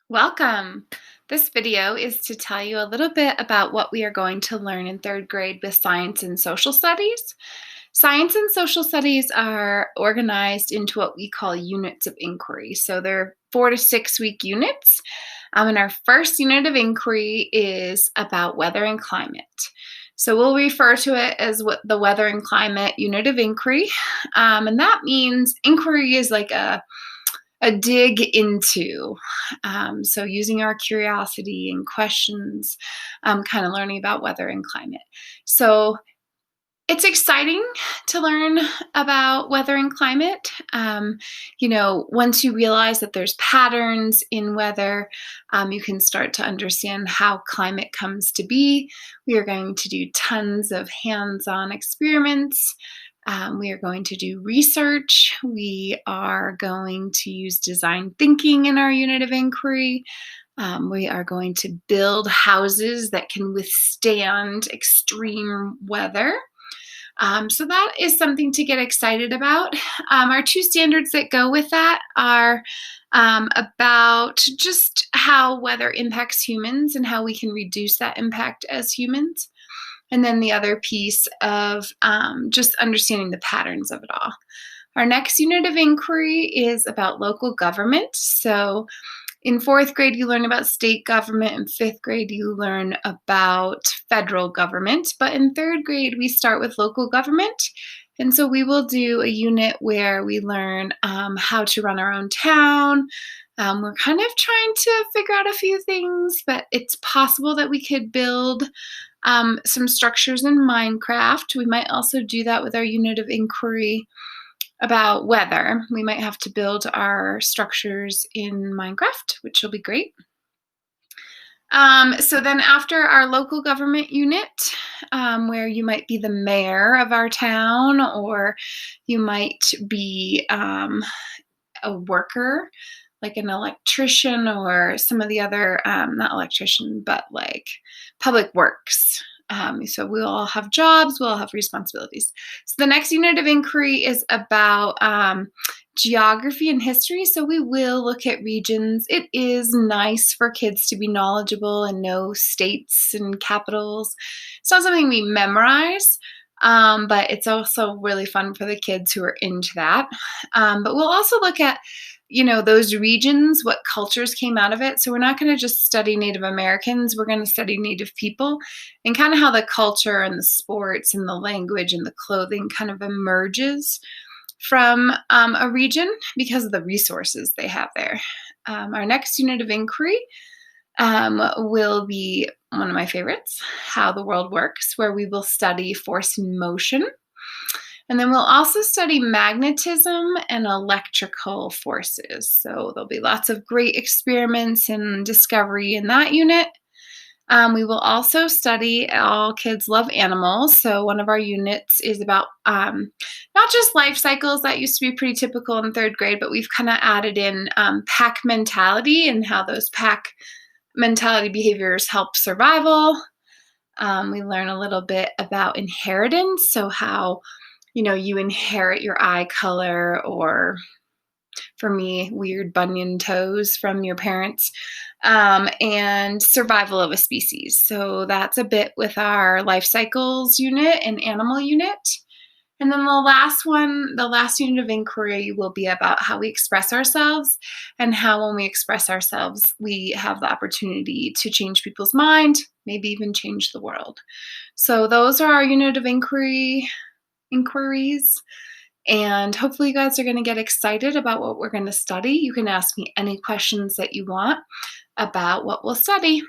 Welcome. This video is to tell you a little bit about what we are going to learn in third grade with science and social studies. Science and social studies are organized into what we call units of inquiry. So they're 4 to 6 week units. And our first unit of inquiry is about weather and climate. So we'll refer to it as what the weather and climate unit of inquiry. And that means inquiry is like a dig into. So using our curiosity and questions, kind of learning about weather and climate. So it's exciting to learn about weather and climate. Once you realize that there's patterns in weather, you can start to understand how climate comes to be. We are going to do tons of hands-on experiments. We are going to do research. We are going to use design thinking in our unit of inquiry. We are going to build houses that can withstand extreme weather. So that is something to get excited about. Our two standards that go with that are about just how weather impacts humans and how we can reduce that impact as humans. And then the other piece of just understanding the patterns of it all. Our next unit of inquiry is about local government. So in fourth grade, you learn about state government. In fifth grade, you learn about federal government. But in third grade, we start with local government. And so we will do a unit where we learn how to run our own town. We're kind of trying to figure out a few things, but it's possible that we could build some structures in Minecraft. We might also do that with our unit of inquiry about weather. We might have to build our structures in Minecraft, which will be great. So then after our local government unit, where you might be the mayor of our town, or you might be a worker, like an electrician or some of the other, not electrician, but like public works. So we'll all have jobs, we'll all have responsibilities. So the next unit of inquiry is about geography and history. So we will look at regions. It is nice for kids to be knowledgeable and know states and capitals. It's not something we memorize, but it's also really fun for the kids who are into that. But we'll also look at those regions, what cultures came out of it. So we're not going to just study Native Americans, we're going to study Native people and kind of how the culture and the sports and the language and the clothing kind of emerges from a region because of the resources they have there. Our next unit of inquiry will be one of my favorites, How the World Works, where we will study force and motion. And then we'll also study magnetism and electrical forces. So there'll be lots of great experiments and discovery in that unit. We will also study, all kids love animals. So one of our units is about not just life cycles, that used to be pretty typical in third grade, but we've kind of added in pack mentality and how those pack mentality behaviors help survival. We learn a little bit about inheritance. So how you inherit your eye color, or for me, weird bunion toes from your parents, and survival of a species. So that's a bit with our life cycles unit and animal unit. And then the last unit of inquiry will be about how we express ourselves and how when we express ourselves, we have the opportunity to change people's mind, maybe even change the world. So those are our unit of inquiries, and hopefully you guys are going to get excited about what we're going to study. You can ask me any questions that you want about what we'll study.